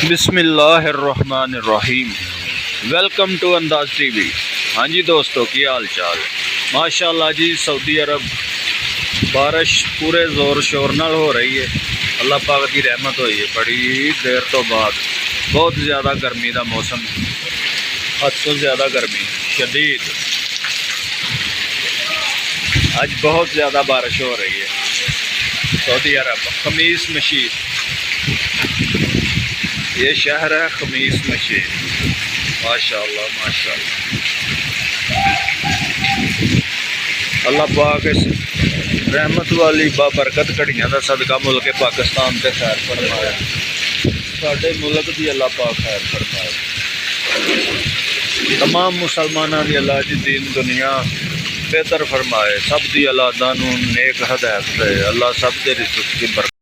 بسم اللہ الرحمن الرحیم۔ ویلکم ٹو انداز ٹی وی۔ ہاں جی دوستو، کی حال چال؟ ماشاءاللہ جی، سعودی عرب بارش پورے زور شور نال ہو رہی ہے۔ اللہ پاک کی رحمت ہوئی ہے بڑی دیر تو بعد۔ بہت زیادہ گرمی دا موسم، حد تو زیادہ گرمی شدید۔ آج بہت زیادہ بارش ہو رہی ہے سعودی عرب خمیس مشید، یہ شہر ہے خمیس مشید۔ ماشاءاللہ ماشاءاللہ، اللہ پاک اس رحمت والی بابرکت گھڑیاں دا صدقہ ملک پاکستان تے خیر فرمائے، ساڈے ملک دی اللہ پاک خیر فرمائے، تمام مسلماناں دی اللہ دی دین دنیا بہتر فرمائے، سب دی اولاداں نوں نیک ہدایت دے، اللہ سب دے رزق کی برکت